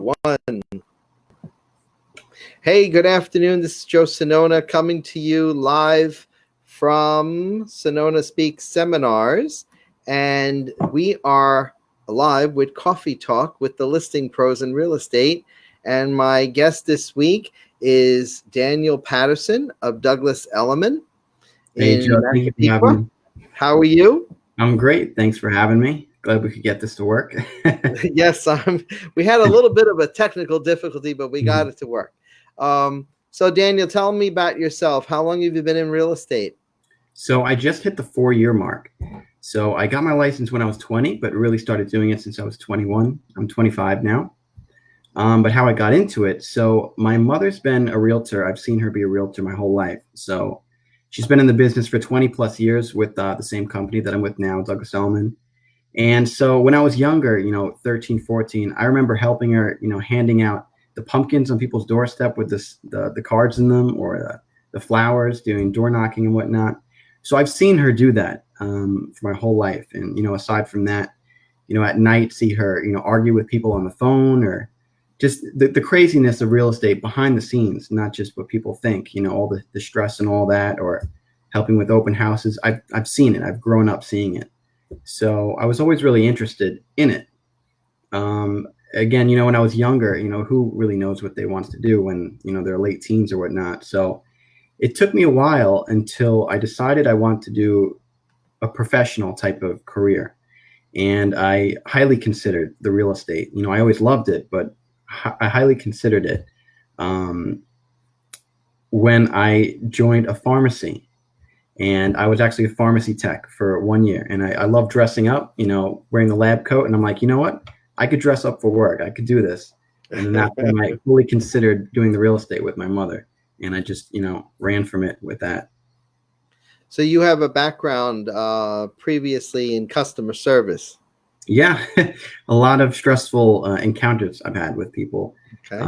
One. Hey, good afternoon. This is Joe Sonona coming to you live from Sonona Speaks Seminars. And we are live with Coffee Talk with the listing pros in real estate. And my guest this week is Daniel Patterson of Douglas Elliman Hey, Joe, thank you for having me. How are you? I'm great. Thanks for having me. Glad we could get this to work. Yes, we had a little bit of a technical difficulty, but we got it to work. So Daniel, tell me about yourself. How long have you been in real estate? So I just hit the 4-year mark. So I got my license when I was 20, but really started doing it since I was 21. I'm 25 now. But how I got into it, so my mother's been a realtor. I've seen her be a realtor my whole life. So she's been in the business for 20 plus years with the same company that I'm with now, Douglas Elliman. And so when I was younger, 13, 14, I remember helping her, handing out the pumpkins on people's doorstep with the cards in them, or the flowers, doing door knocking and whatnot. So I've seen her do that for my whole life. And, aside from that, at night, see her, argue with people on the phone, or just the craziness of real estate behind the scenes, not just what people think, all the stress and all that, or helping with open houses. I've seen it. I've grown up seeing it. So I was always really interested in it. Again, when I was younger, who really knows what they want to do when, they're late teens or whatnot. So it took me a while until I decided I want to do a professional type of career. And I highly considered the real estate. I always loved it, but I highly considered it when I joined a pharmacy. And I was actually a pharmacy tech for 1 year. And I love dressing up, wearing the lab coat. And I'm like, you know what? I could dress up for work. I could do this. And then that's when I fully considered doing the real estate with my mother. And I just, ran from it with that. So you have a background previously in customer service. Yeah, a lot of stressful encounters I've had with people. Okay.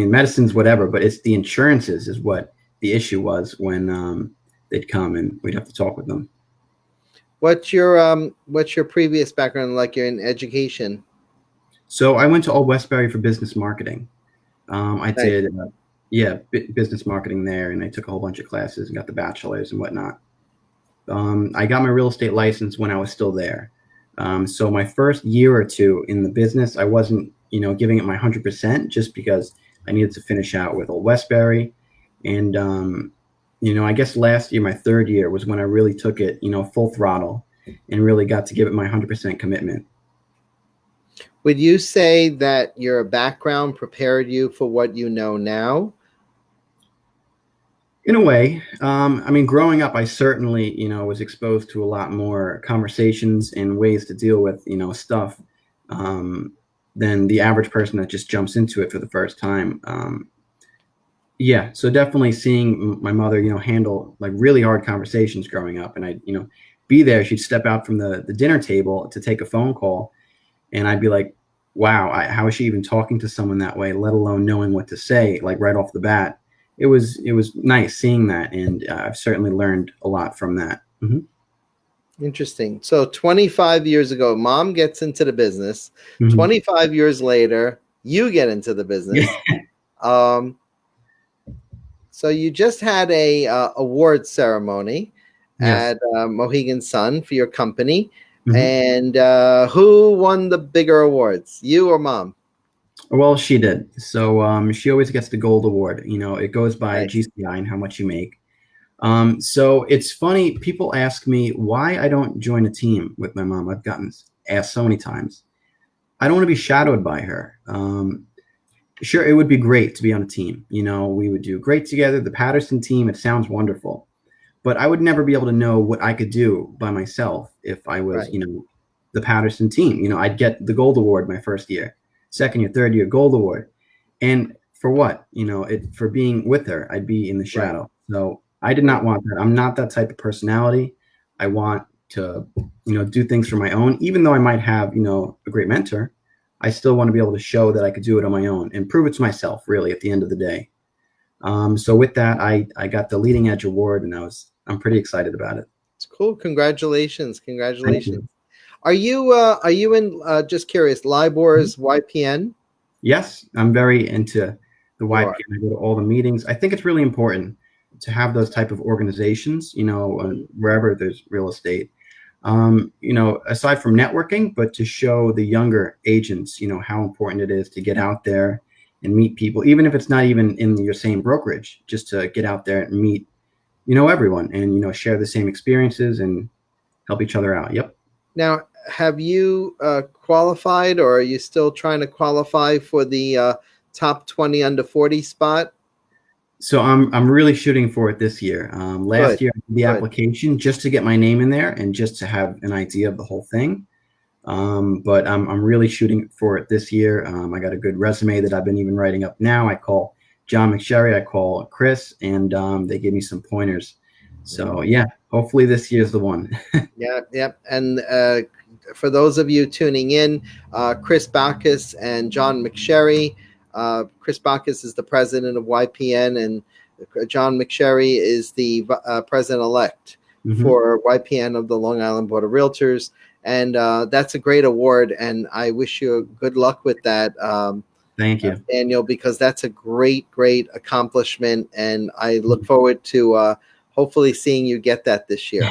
Medicine's whatever, but it's the insurances is what the issue was when they'd come and we'd have to talk with them. What's your previous background like? You're in education. So I went to Old Westbury for business marketing. I did, business marketing there, and I took a whole bunch of classes and got the bachelor's and whatnot. I got my real estate license when I was still there. So my first year or two in the business, I wasn't, giving it my 100% just because I needed to finish out with Old Westbury. And, I guess last year, my third year, was when I really took it, full throttle and really got to give it my 100% commitment. Would you say that your background prepared you for what you know now? In a way, growing up, I certainly, was exposed to a lot more conversations and ways to deal with, stuff than the average person that just jumps into it for the first time. So definitely seeing my mother, handle like really hard conversations growing up, and I'd, be there. She'd step out from the dinner table to take a phone call, and I'd be like, wow, how is she even talking to someone that way, let alone knowing what to say, like right off the bat. It was nice seeing that, and I've certainly learned a lot from that. Mm-hmm. Interesting. So 25 years ago, mom gets into the business. Mm-hmm. 25 years later, you get into the business. So you just had a award ceremony at Mohegan Sun for your company. Mm-hmm. And who won the bigger awards, you or mom? Well, she did. So she always gets the gold award. It goes by GCI and how much you make. So it's funny. People ask me why I don't join a team with my mom. I've gotten asked so many times. I don't want to be shadowed by her. Sure, it would be great to be on a team. We would do great together. The Patterson team, it sounds wonderful. But I would never be able to know what I could do by myself if I was, the Patterson team. I'd get the gold award my first year. Second year, third year, gold award. And for what? For being with her, I'd be in the shadow. Right. So I did not want that. I'm not that type of personality. I want to, do things for my own. Even though I might have, a great mentor, I still want to be able to show that I could do it on my own and prove it to myself, really, at the end of the day. So with that, I got the Leading Edge Award, and I'm pretty excited about it. It's cool. Congratulations. Congratulations. Are you in, just curious, LIBOR's YPN? Yes, I'm very into the You are. YPN. I go to all the meetings. I think it's really important to have those type of organizations, wherever there's real estate. Aside from networking, but to show the younger agents, how important it is to get out there and meet people, even if it's not even in your same brokerage, just to get out there and meet, everyone and, share the same experiences and help each other out. Yep. Now, have you qualified, or are you still trying to qualify for the top 20 under 40 spot? So I'm really shooting for it this year. Good, Last year, I did the good. application just to get my name in there and just to have an idea of the whole thing. But I'm really shooting for it this year. I got a good resume that I've been even writing up now. I call John McSherry, I call Chris, and they give me some pointers. So yeah, hopefully this year's the one. Yeah, yep. And for those of you tuning in, Chris Bacchus and John McSherry. Chris Bacchus is the president of YPN, and John McSherry is the president-elect for YPN of the Long Island Board of Realtors. And that's a great award, and I wish you good luck with that. Thank you, Daniel, because that's a great, great accomplishment, and I look forward to hopefully seeing you get that this year.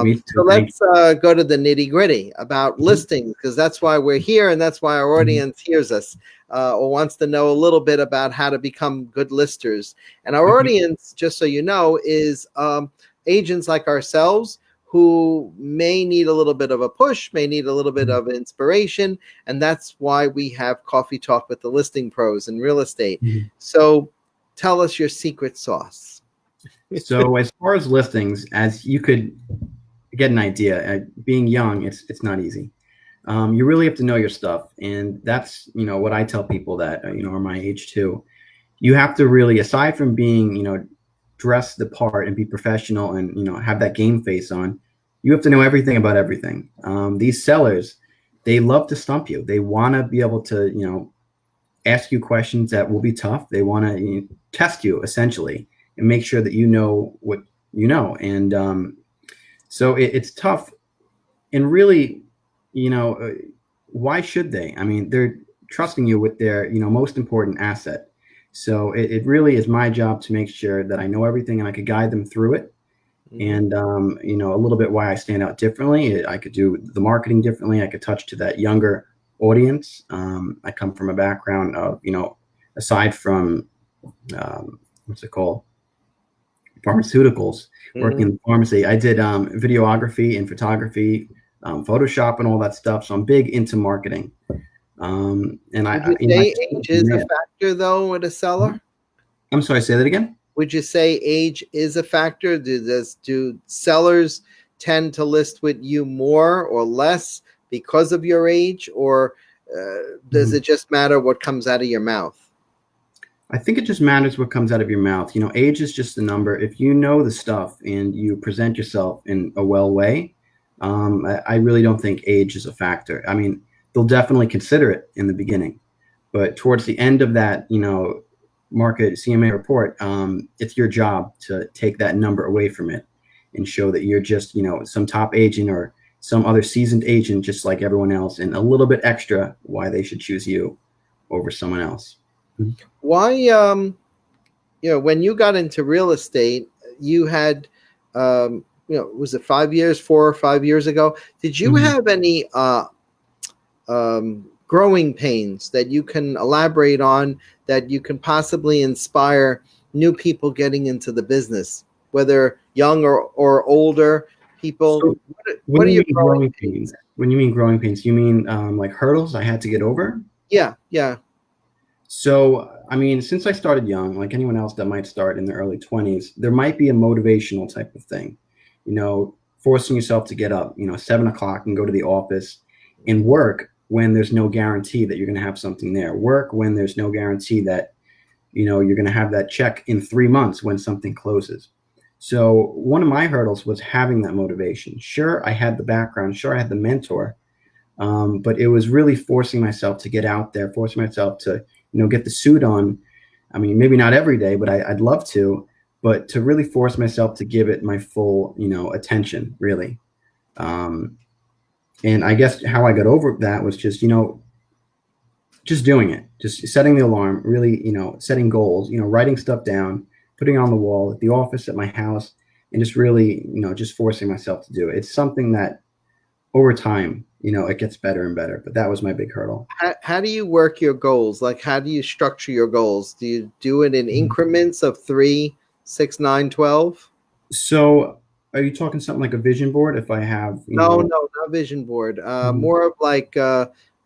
Me too. So let's go to the nitty gritty about listings, because that's why we're here, and that's why our audience hears us or wants to know a little bit about how to become good listers. And our audience, just so you know, is agents like ourselves who may need a little bit of a push, may need a little bit of inspiration. And that's why we have Coffee Talk with the Listing Pros in real estate. So tell us your secret sauce. So as far as listings, as you could get an idea, being young, it's not easy. You really have to know your stuff, and that's what I tell people that are my age too. You have to really, aside from being dress the part and be professional and have that game face on, you have to know everything about everything. These sellers, they love to stump you. They want to be able to ask you questions that will be tough. They want to test you essentially and make sure that you know what you know. And so it's tough. And really, why should they? I mean, they're trusting you with their most important asset. So it really is my job to make sure that I know everything and I could guide them through it. And a little bit why I stand out differently. I could do the marketing differently. I could touch to that younger audience. I come from a background of aside from what's it called, pharmaceuticals, working in the pharmacy. I did videography and photography, Photoshop and all that stuff. So I'm big into marketing. And Would you say age is a factor though with a seller? I'm sorry, say that again. Would you say age is a factor? Do sellers tend to list with you more or less because of your age, or does it just matter what comes out of your mouth? I think it just matters what comes out of your mouth. Age is just a number. If you know the stuff and you present yourself in a well way, I really don't think age is a factor. I mean, they'll definitely consider it in the beginning, but towards the end of that, market CMA report, it's your job to take that number away from it and show that you're just, some top agent or some other seasoned agent, just like everyone else, and a little bit extra why they should choose you over someone else. Why, when you got into real estate, you had, was it 4 or 5 years ago? Did you have any growing pains that you can elaborate on, that you can possibly inspire new people getting into the business, whether young or older people? So what are your growing pains? When you mean growing pains, you mean like hurdles I had to get over? Yeah. So, I mean, since I started young, like anyone else that might start in their early 20s, there might be a motivational type of thing, forcing yourself to get up, 7 o'clock and go to the office and work when there's no guarantee that you're going to have something there. Work when there's no guarantee that, you're going to have that check in 3 months when something closes. So one of my hurdles was having that motivation. Sure, I had the background. Sure, I had the mentor. But it was really forcing myself to get out there, forcing myself to, get the suit on. I mean, maybe not every day, but I'd love to, but to really force myself to give it my full, attention, really. And I guess how I got over that was just just doing it, just setting the alarm, really, setting goals, writing stuff down, putting it on the wall at the office, at my house, and just really, just forcing myself to do it. It's something that over time, it gets better and better. But that was my big hurdle. How do you work your goals? Like, how do you structure your goals? Do you do it in increments of 3, 6, 9, 12? So are you talking something like a vision board? If I have, No, not vision board. Mhm. More of like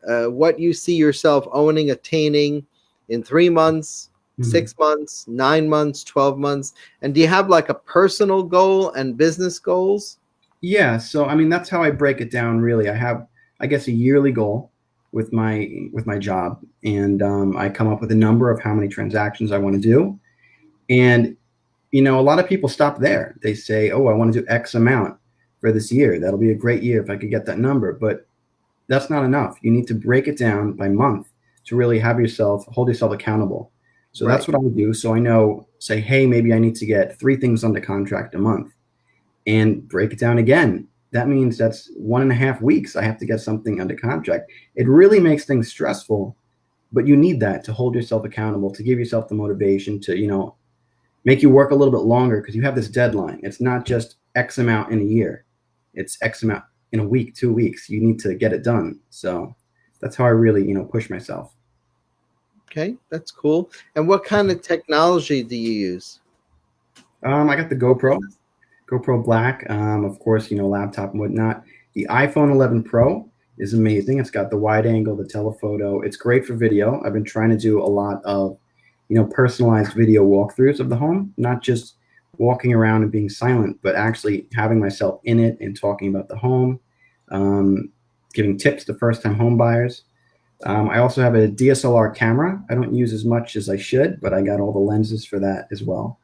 what you see yourself owning, attaining in 3 months, Mhm. 6 months, 9 months, 12 months. And do you have like a personal goal and business goals? Yeah, so I mean that's how I break it down. Really, I have, I guess, a yearly goal with my job, and I come up with a number of how many transactions I want to do. And a lot of people stop there. They say, "Oh, I want to do X amount for this year. That'll be a great year if I could get that number." But that's not enough. You need to break it down by month to really hold yourself accountable. So Right. that's what I would do. So I know, say, hey, maybe I need to get 3 things under contract a month, and break it down again. That means that's 1.5 weeks I have to get something under contract. It really makes things stressful, but you need that to hold yourself accountable, to give yourself the motivation to, make you work a little bit longer because you have this deadline. It's not just X amount in a year. It's X amount in a week, 2 weeks. You need to get it done. So that's how I really, push myself. Okay, that's cool. And what kind of technology do you use? I got the GoPro Black, of course, laptop and whatnot. The iPhone 11 Pro is amazing. It's got the wide angle, the telephoto. It's great for video. I've been trying to do a lot of, personalized video walkthroughs of the home, not just walking around and being silent, but actually having myself in it and talking about the home, um, giving tips to first-time home buyers. I also have a DSLR camera. I don't use as much as I should, but I got all the lenses for that as well.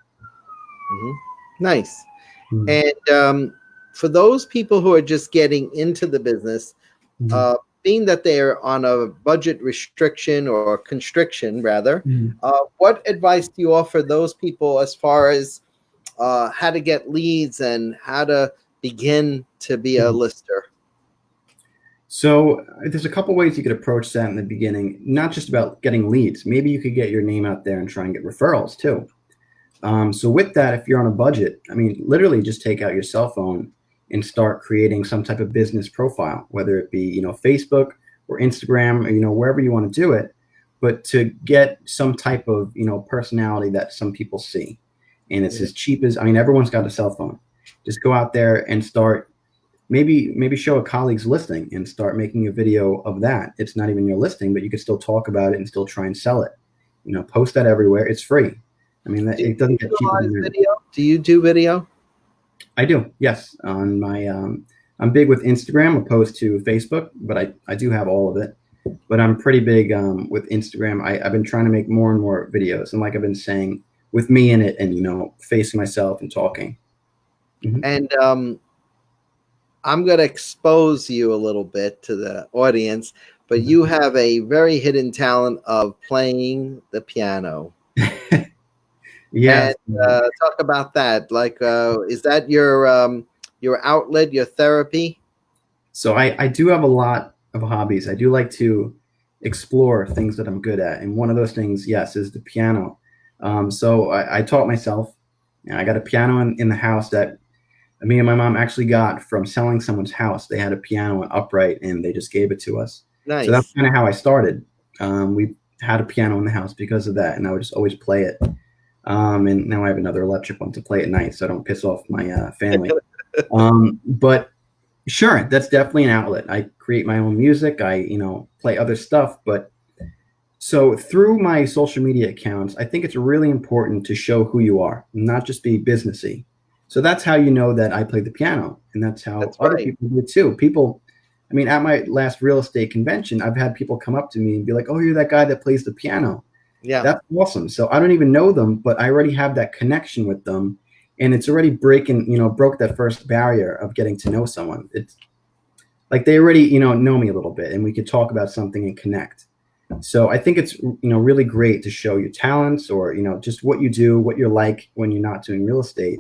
Mhm. Nice. Mm-hmm. And for those people who are just getting into the business, Mm-hmm. being that they're on a budget restriction or constriction, rather, Mm-hmm. what advice do you offer those people as far as how to get leads and how to begin to be a lister? So there's a couple ways you could approach that in the beginning, not just about getting leads. Maybe you could get your name out there and try and get referrals too. So with that, if you're on a budget, I mean, literally just take out your cell phone and start creating some type of business profile, whether it be, Facebook or Instagram or, wherever you want to do it, but to get some type of, personality that some people see. And it's as cheap as, I mean, everyone's got a cell phone. Just go out there and start, maybe show a colleague's listing and start making a video of that. It's not even your listing, but you could still talk about it and still try and sell it. Post that everywhere. It's free. I mean, Do it you doesn't get cheaper utilize than that. video? Do you do video? I do, yes. On my, I'm big with Instagram opposed to Facebook, but I do have all of it. But I'm pretty big with Instagram. I've been trying to make more and more videos, and like I've been saying, with me in it, and facing myself and talking. Mm-hmm. And I'm going to expose you a little bit to the audience, but you have a very hidden talent of playing the piano. Yes. And talk about that. Like, is that your outlet, your therapy? So I do have a lot of hobbies. I do like to explore things that I'm good at, and one of those things, yes, is the piano. So I taught myself. I got a piano in the house that me and my mom actually got from selling someone's house. They had a piano, an upright, and they just gave it to us. So that's Nice. kind of how I started. We had a piano in the house because of that, and I would just always play it. And now I have another electric one to play at night, so I don't piss off my family. But sure, that's definitely an outlet. I create my own music. I, play other stuff. But so through my social media accounts, I think it's really important to show who you are, not just be businessy. So that's how you know that I play the piano, and that's how That's other right. people do it too. People, I mean, at my last real estate convention, I've had people come up to me and be like, "Oh, you're that guy that plays the piano." Yeah. That's awesome. So I don't even know them, but I already have that connection with them, and it's already broke that first barrier of getting to know someone. It's like they already, know me a little bit, and we could talk about something and connect. So I think it's, really great to show your talents or, just what you do, what you're like when you're not doing real estate.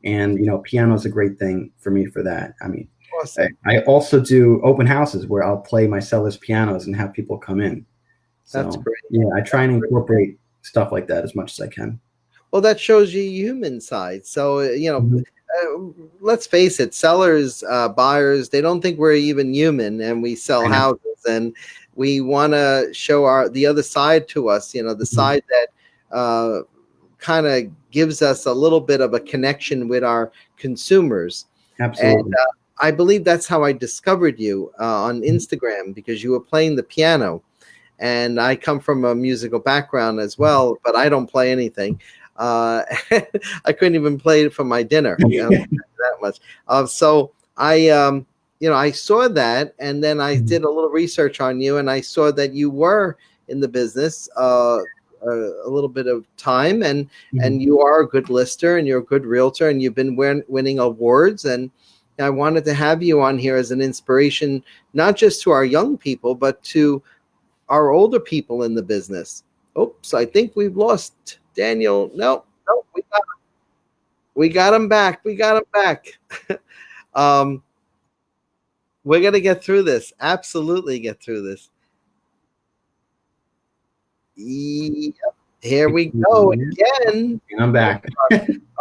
And, piano is a great thing for me for that. I mean, Awesome. I also do open houses where I'll play my seller's pianos and have people come in. That's So great. yeah, I try That's and great. incorporate stuff like that as much as I can. Well, that shows you human side. So, Mhm. let's face it, sellers, buyers, they don't think we're even human, and we sell I know. houses, and we want to show the other side to us, the Mhm. side that kind of gives us a little bit of a connection with our consumers. And Absolutely. I believe that's how I discovered you on Mhm. Instagram, because you were playing the piano. And I come from a musical background as well, but I don't play anything. Uh, I couldn't even play it for my dinner, that much. So I saw that, and then I Mhm. did a little research on you, and I saw that you were in the business a little bit of time, and Mhm. you are a good lister, and you're a good realtor, and you've been winning awards, and I wanted to have you on here as an inspiration, not just to our young people, but to our older people in the business. Oops, I think we've lost Daniel. No, no, we got him back. We got him back. um, we're gonna get through this. Absolutely get through this. Yep. Here we go again. I'm Oh, back.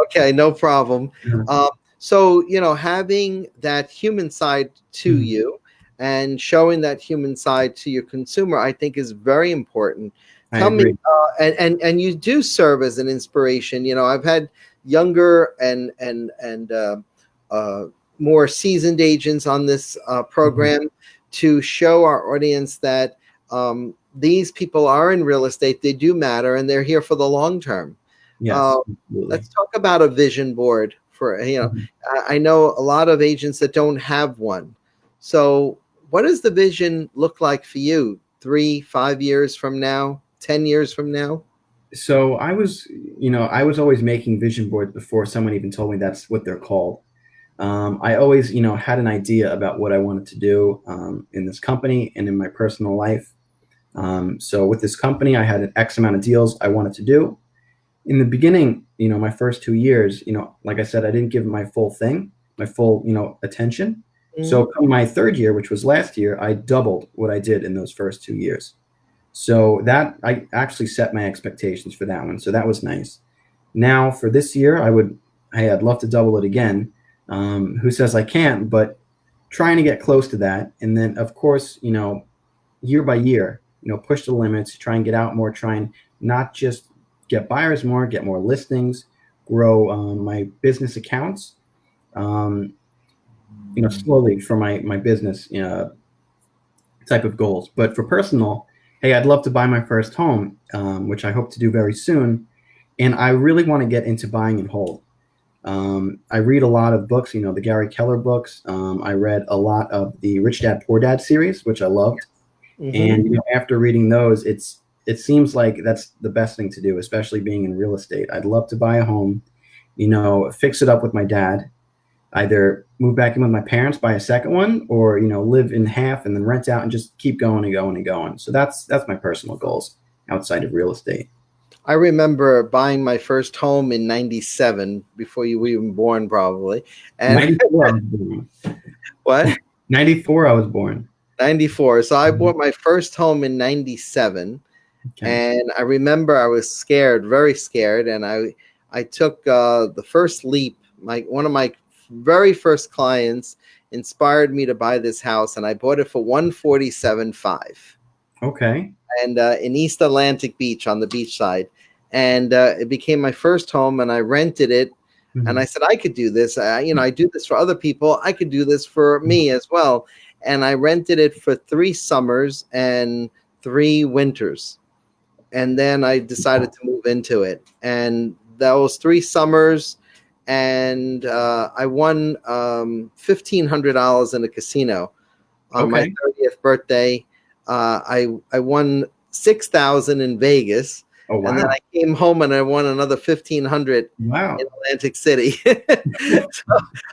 okay, no problem. Mhm. So, having that human side to Mhm. you and showing that human side to your consumer, I think is very important. I Tell me, agree. and you do serve as an inspiration. I've had younger and more seasoned agents on this Mhm. program to show our audience that these people are in real estate. They do matter, and they're here for the long term. Uh, Yes, absolutely. let's talk about a vision board for, Mhm. I know a lot of agents that don't have one. So what does the vision look like for you 3, 5 years from now, 10 years from now? So I was always making vision boards before someone even told me that's what they're called. I always, had an idea about what I wanted to do in this company and in my personal life. So with this company, I had an X amount of deals I wanted to do. In the beginning, my first 2 years, like I said, I didn't give my full thing, my full, attention. So Mhm. come my third year, which was last year, I doubled what I did in those first 2 years. So that I actually set my expectations for that one. So that was nice. Now for this year, hey, I'd love to double it again. Who says I can't? But trying to get close to that, and then of course, year by year, push the limits, try and get out more, try and not just get buyers more, get more listings, grow my business accounts, um, slowly for my business type of goals. But for personal, hey, I'd love to buy my first home, which I hope to do very soon. And I really want to get into buying and hold. I read a lot of books, the Gary Keller books. I read a lot of the Rich Dad Poor Dad series, which I loved. Mhm. And after reading those, it seems like that's the best thing to do, especially being in real estate. I'd love to buy a home, fix it up with my dad, either move back in with my parents, buy a second one, or live in half and then rent out and just keep going and going and going. So that's my personal goals outside of real estate. I remember buying my first home in 97, before you were even born, probably. And 94 I was born. what? 94 I was born. 94. So I Mhm. bought my first home in 97. Okay. And I remember I was scared, very scared, and I took the first leap. One of my very first clients inspired me to buy this house, and I bought it for 147.5, Okay. and in East Atlantic Beach, on the beach side, and it became my first home, and I rented it. And I Mhm. said, I could do this. I do this for other people. I could do this for me as well. And I rented it for 3 summers and 3 winters, and then I decided to move into it. And those 3 summers, and I won $1,500 in a casino on my Okay. 30th birthday. I won 6,000 in Vegas, Oh and then wow. I came home and I won another 1,500 in Wow. Atlantic City. So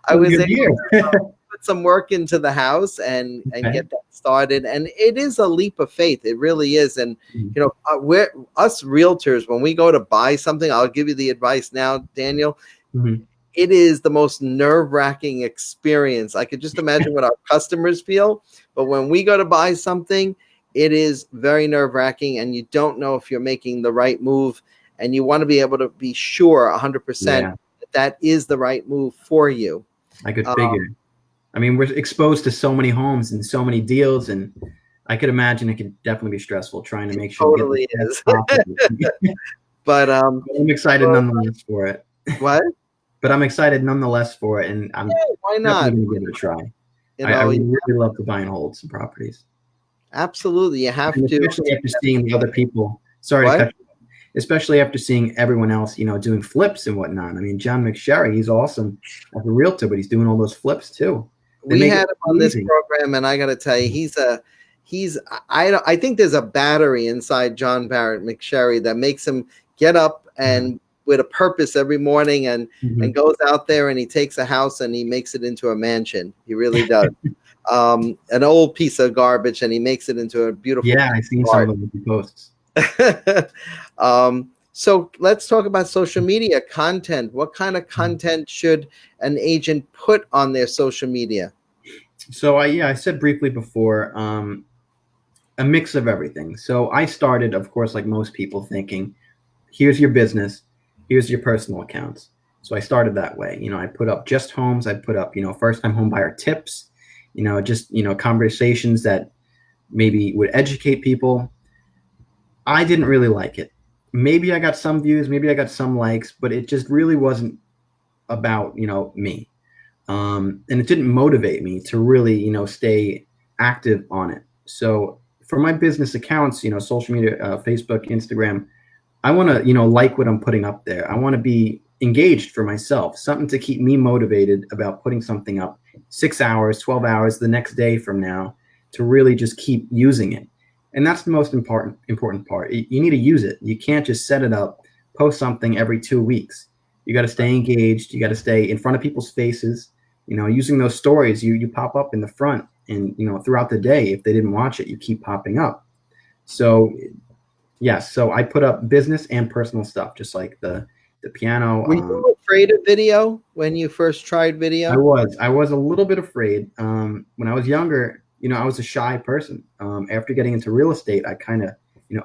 I That was a was good able year. put some work into the house and Okay. get that started, and it is a leap of faith. It really is. And Mhm. we're us realtors, when we go to buy something, I'll give you the advice now, Daniel. Mhm. It is the most nerve-wracking experience. I could just imagine what our customers feel, but when we go to buy something, it is very nerve-wracking, and you don't know if you're making the right move, and you want to be able to be sure 100% that is the right move for you. I could figure. I mean, we're exposed to so many homes and so many deals, and I could imagine it could definitely be stressful trying to make sure Totally we get is. the But I'm excited nonetheless for it. What? But I'm excited nonetheless for it, and I'm why not? definitely going to give it a try. I would really love to buy and hold some properties. Absolutely, you have and to. Especially after seeing the other people. Sorry to cut you. Especially after seeing everyone else, doing flips and whatnot. I mean, John McSherry, he's awesome as a realtor, but he's doing all those flips too. We had him on this program, and I got to tell you, I think there's a battery inside John Barrett McSherry that makes him get up and with a purpose every morning and goes out there and he takes a house and he makes it into a mansion. He really does. An old piece of garbage and he makes it into a beautiful. Yeah, I've seen some of the posts. So let's talk about social media content. What kind of content should an agent put on their social media? So I said briefly before, a mix of everything. So I started, of course, like most people, thinking, here's your business, here's your personal accounts. So I started that way. I put up just homes. I put up, first-time home buyer tips, just, conversations that maybe would educate people. I didn't really like it. Maybe I got some views, maybe I got some likes, but it just really wasn't about, me. And it didn't motivate me to really, stay active on it. So for my business accounts, social media, Facebook, Instagram, I want to, like what I'm putting up there. I want to be engaged for myself, something to keep me motivated about putting something up 6 hours, 12 hours the next day from now to really just keep using it. And that's the most important part. You need to use it. You can't just set it up, post something every 2 weeks. You got to stay engaged. You got to stay in front of people's faces. Using those stories, you pop up in the front, and throughout the day, if they didn't watch it, you keep popping up. So, yes. So I put up business and personal stuff, just like the piano. Were you afraid of video when you first tried video? I was a little bit afraid. When I was younger, I was a shy person. After getting into real estate, I kind of,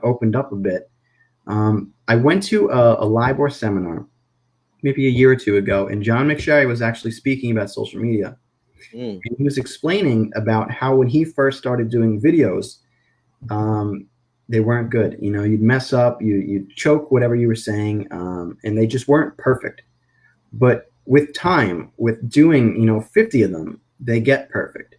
opened up a bit. I went to a LIBOR seminar maybe a year or two ago, and John McSherry was actually speaking about social media. And he was explaining about how when he first started doing videos, they weren't good. You'd mess up, you'd choke whatever you were saying, and they just weren't perfect. But with time, with doing, 50 of them, they get perfect.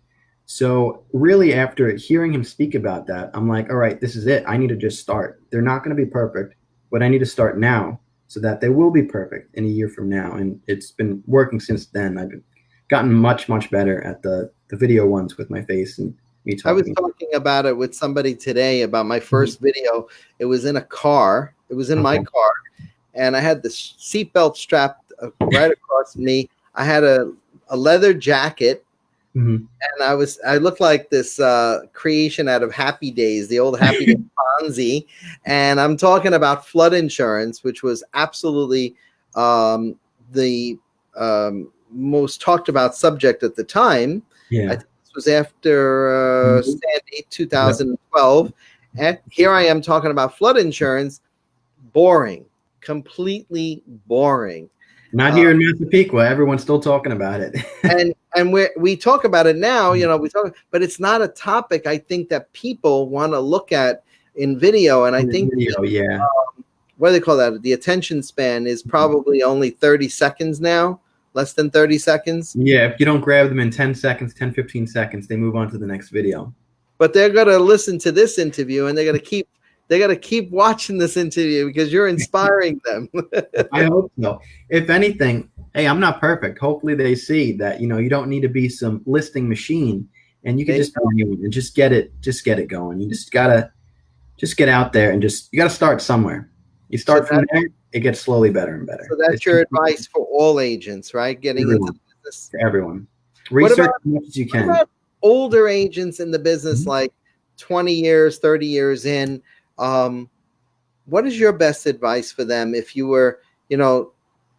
So really, after hearing him speak about that, I'm like, all right, this is it. I need to just start. They're not going to be perfect, but I need to start now so that they will be perfect in a year from now. And it's been working since then. I've gotten much, much better at the video ones with my face and me talking. I was talking about it with somebody today about my first video. It was in a car. It was in my car. And I had the seatbelt strapped right across me. I had a leather jacket. And I looked like this creation out of Happy Days, the old Happy Days Fonzie. And I'm talking about flood insurance, which was absolutely the most talked about subject at the time. Yeah. I think this was after Sandy, 2012. And here I am talking about flood insurance. Boring, completely boring. Not here in Massapequa. Everyone's still talking about it. and we talk about it now, but it's not a topic I think that people want to look at in video. And I think what do they call that? The attention span is probably only 30 seconds now, less than 30 seconds. Yeah, if you don't grab them in 10 seconds, 10, 15 seconds, they move on to the next video. But they're going to listen to this interview and they're going to keep watching this interview because you're inspiring them. I hope so. If anything, hey, I'm not perfect. Hopefully they see that, you don't need to be some listing machine, and you can just get it going. You just gotta get out there and you gotta start somewhere. You start from there, it gets slowly better and better. So that's your advice for all agents, right? Getting into the business. For everyone. Research as much as you can. What about older agents in the business, like 20 years, 30 years in? What is your best advice for them if you were, you're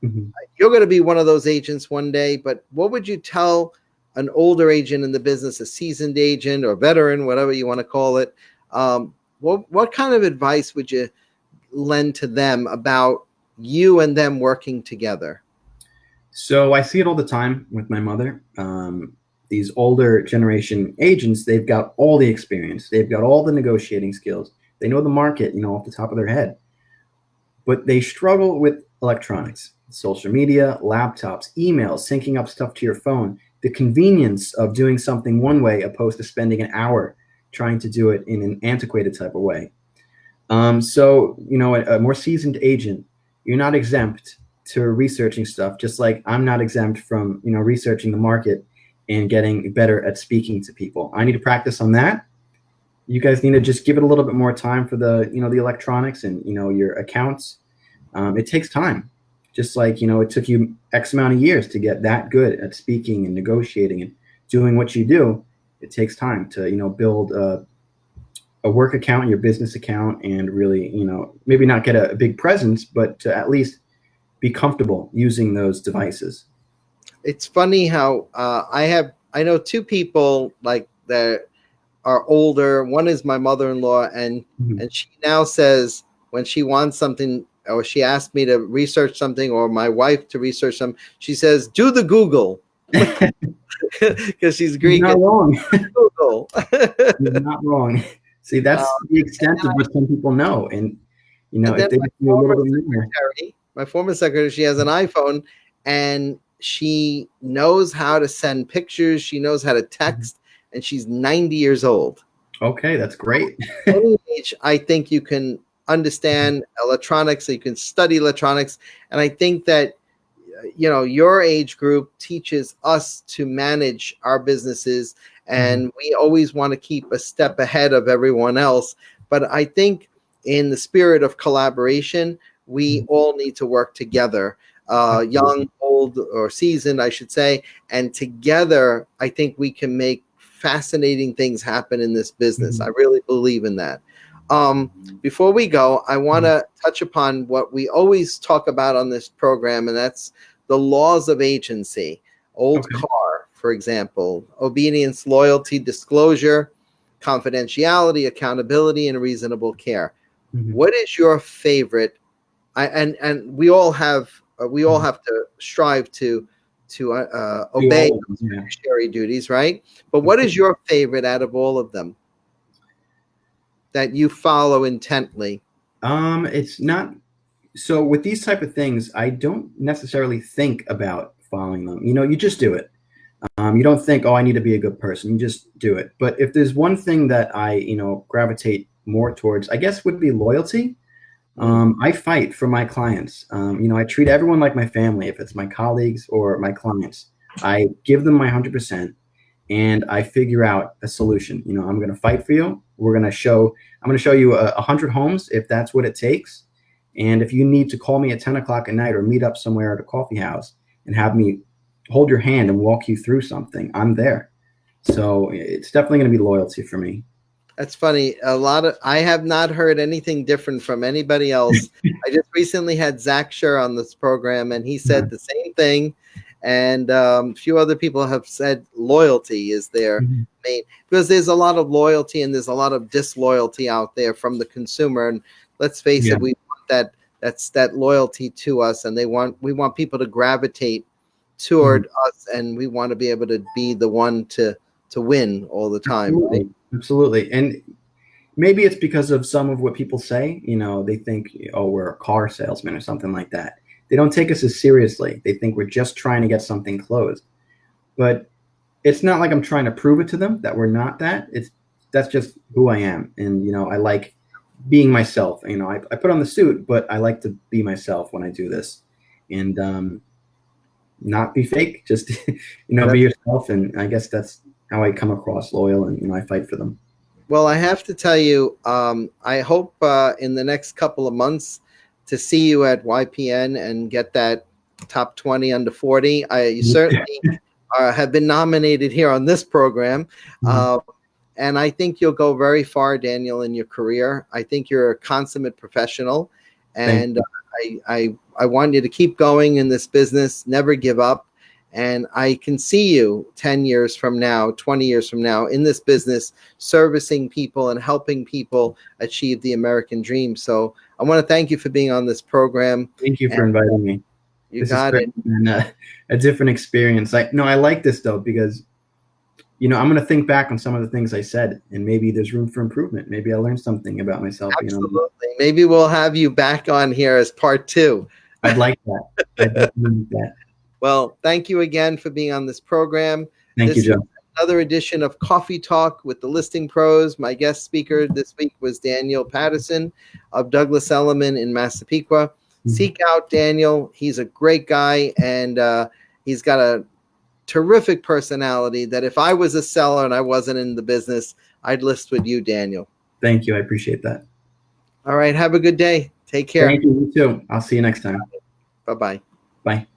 going to be one of those agents one day, but what would you tell an older agent in the business, a seasoned agent or veteran, whatever you want to call it? What kind of advice would you lend to them about you and them working together? So I see it all the time with my mother. These older generation agents, they've got all the experience, they've got all the negotiating skills, they know the market, off the top of their head, but they struggle with electronics, social media, laptops, emails, syncing up stuff to your phone, the convenience of doing something one way opposed to spending an hour trying to do it in an antiquated type of way. So, a more seasoned agent, you're not exempt to researching stuff, just like I'm not exempt from, researching the market and getting better at speaking to people. I need to practice on that. You guys need to just give it a little bit more time for the, the electronics and, your accounts. It takes time. Just like, it took you X amount of years to get that good at speaking and negotiating and doing what you do. It takes time to, build a work account, your business account, and really, maybe not get a big presence, but to at least be comfortable using those devices. It's funny how I know two people like that are older. One is my mother-in-law, and she now says when she wants something or she asked me to research something or my wife to research something, she says, "Do the Google," because she's Greek. You're not wrong. Google. You're not wrong. See, that's the extent of what some people know, and if they do a little bit more. My former secretary, she has an iPhone, and she knows how to send pictures. She knows how to text, and she's 90 years old. Okay, that's great. Any age, I think you can understand electronics, so you can study electronics. And I think that, your age group teaches us to manage our businesses, and we always want to keep a step ahead of everyone else. But I think in the spirit of collaboration, we all need to work together, young, old, or seasoned, I should say. And together, I think we can make fascinating things happen in this business. I really believe in that. Before we go, I want to touch upon what we always talk about on this program, and that's the laws of agency. Old car, for example, obedience, loyalty, disclosure, confidentiality, accountability, and reasonable care. What is your favorite? And we all have to strive to obey fiduciary duties, right? But what is your favorite out of all of them that you follow intently? It's not. So with these type of things, I don't necessarily think about following them. You just do it. You don't think, oh, I need to be a good person. You just do it. But if there's one thing that I, gravitate more towards, I guess would be loyalty. I fight for my clients. I treat everyone like my family. If it's my colleagues or my clients, I give them my 100%, and I figure out a solution. I'm going to fight for you. I'm going to show you 100 homes if that's what it takes. And if you need to call me at 10 o'clock at night or meet up somewhere at a coffee house and have me hold your hand and walk you through something, I'm there. So it's definitely going to be loyalty for me. That's funny. I have not heard anything different from anybody else. I just recently had Zach Scher on this program, and he said the same thing. And a few other people have said loyalty is their main, because there's a lot of loyalty and there's a lot of disloyalty out there from the consumer. And let's face it, we want that loyalty to us, and we want people to gravitate toward us, and we want to be able to be the one to win all the time. Absolutely. And maybe it's because of some of what people say. They think, oh, we're a car salesman or something like that. They don't take us as seriously. They think we're just trying to get something closed. But it's not like I'm trying to prove it to them that we're not that. That's just who I am. And, I like being myself. I put on the suit, but I like to be myself when I do this. And not be fake. Just, be yourself. And I guess that's how I come across loyal, and I fight for them. Well, I have to tell you, I hope in the next couple of months to see you at YPN and get that top 20 under 40. You certainly have been nominated here on this program. And I think you'll go very far, Daniel, in your career. I think you're a consummate professional, and I want you to keep going in this business, never give up. And I can see you 10 years from now, 20 years from now in this business, servicing people and helping people achieve the American dream. So I want to thank you for being on this program. Thank you for And inviting me. you This is got great, it. and a different experience. I like this though, because I'm going to think back on some of the things I said, and maybe there's room for improvement. Maybe I learned something about myself. Absolutely. Maybe we'll have you back on here as part 2. I'd like that. I'd definitely like that. Well, thank you again for being on this program. Thank you, This is Joe. another edition of Coffee Talk with the Listing Pros. My guest speaker this week was Daniel Patterson of Douglas Elliman in Massapequa. Seek out Daniel. He's a great guy, and he's got a terrific personality that if I was a seller and I wasn't in the business, I'd list with you, Daniel. Thank you. I appreciate that. All right. Have a good day. Take care. Thank you. You too. I'll see you next time. Bye-bye. Bye.